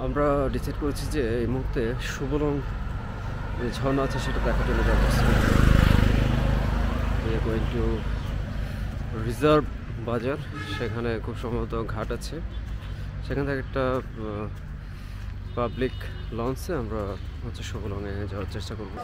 আমরা ডিসাইড করেছি যে এই মুহূর্তে সুবলং যে ঝর্ণা আছে সেটা দেখার জন্য যাচ্ছি। গোয়িং টু রিজার্ভ বাজার, সেখানে খুব সম্ভবত ঘাট আছে, সেখান থেকে একটা পাবলিক লঞ্চে আমরা হচ্ছে সুবলংয়ে যাওয়ার চেষ্টা করব।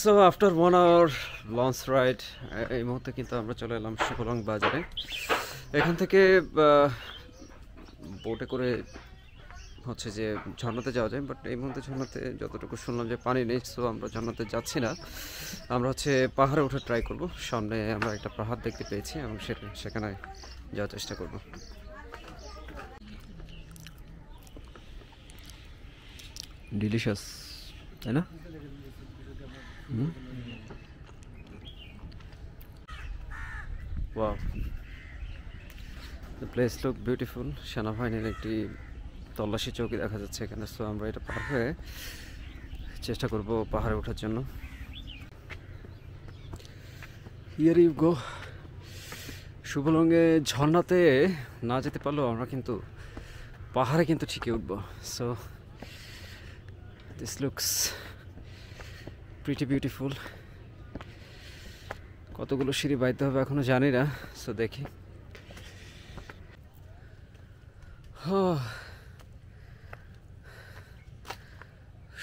So after 1 hour launch ride এই মুহূর্তে কিন্তু আমরা চলে এলাম সুবলং বাজারে। এখান থেকে বোটে করে হচ্ছে যে ঝর্ণাতে যাওয়া যায়, বাট এই মুহূর্তে ঝর্ণাতে যতটুকু শুনলাম যে পানি নেই, সো আমরা ঝর্ণাতে যাচ্ছি না। আমরা হচ্ছে পাহাড়ে ওঠা ট্রাই করব। সামনে আমরা একটা পাহাড় দেখতে পেয়েছি এবং সেখানে যাওয়ার চেষ্টা করব। ডিলিশিয়াস, তাই না? Wow, the place look beautiful. সেনাবাহিনীর একটি তল্লাশি চৌকি দেখা যাচ্ছে এখানে। সো আমরা এটা পার হয়ে চেষ্টা করব পাহাড়ে ওঠার জন্য। Here you go. সুবলংয়ে ঝর্ণাতে না যেতে পারলেও আমরা কিন্তু পাহাড়ে কিন্তু ঠিকই উঠবো। So this looks pretty beautiful. কতগুলো সিঁড়ি বাইতে হবে এখনো জানি না, সো দেখি।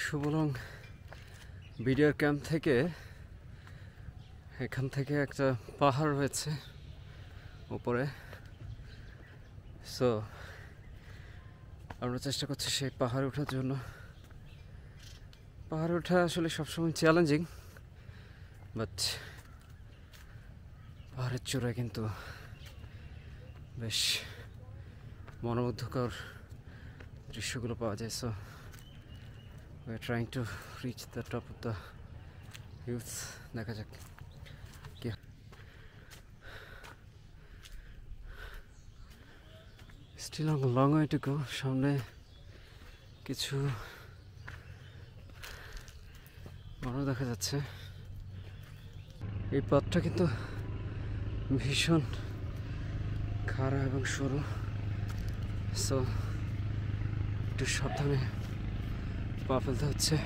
সুবলং বিডিআর ক্যাম্প থেকে এখান থেকে একটা পাহাড় রয়েছে উপরে। সো আমরা চেষ্টা করছি সেই পাহাড়ে ওঠার জন্য। পাহাড়ে ওঠা আসলে সবসময় চ্যালেঞ্জিং, বাট পাহাড়ের চূড়ায় কিন্তু বেশ মনোমুগ্ধকর দৃশ্যগুলো পাওয়া যায়। So we are trying to reach the top of the huge, দেখা যাক কি। Still long way to go. সামনে কিছু মানুষ দেখা যাচ্ছে। এই পথটা কিন্তু ভীষণ খাড়া এবং সরু, সো একটু সাবধানে পা ফেলতে হচ্ছে।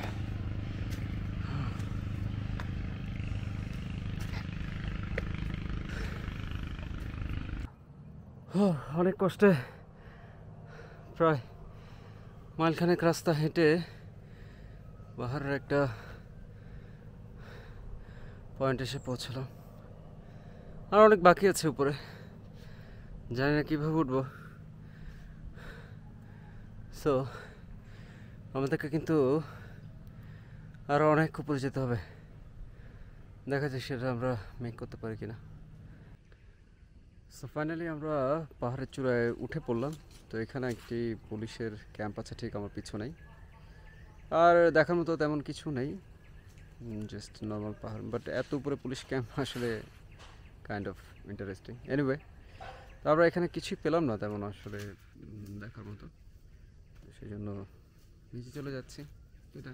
অনেক কষ্টে প্রায় মাইলখানেক রাস্তা হেঁটে পাহাড়ের একটা পয়েন্ট এসে পৌঁছলাম। আর অনেক বাকি আছে উপরে, জানি না কীভাবে উঠবো। সো আমাদেরকে কিন্তু আরও অনেক উপরে যেতে হবে। দেখা যাক সেটা আমরা মেক করতে পারি কিনা। সো ফাইনালি আমরা পাহাড়ের চূড়ায় উঠে পড়লাম। তো এখানে একটি পুলিশের ক্যাম্প আছে ঠিক আমার পিছনেই। আর দেখার মতো তেমন কিছু নেই, জাস্ট নর্মাল পাহাড়, বাট এত উপরে পুলিশ ক্যাম্প আসলে কাইন্ড অফ ইন্টারেস্টিং। এনিওয়ে, তো আমরা এখানে কিছুই পেলাম না তেমন আসলে দেখার মতো, সেই জন্য নিচে চলে যাচ্ছি। এটা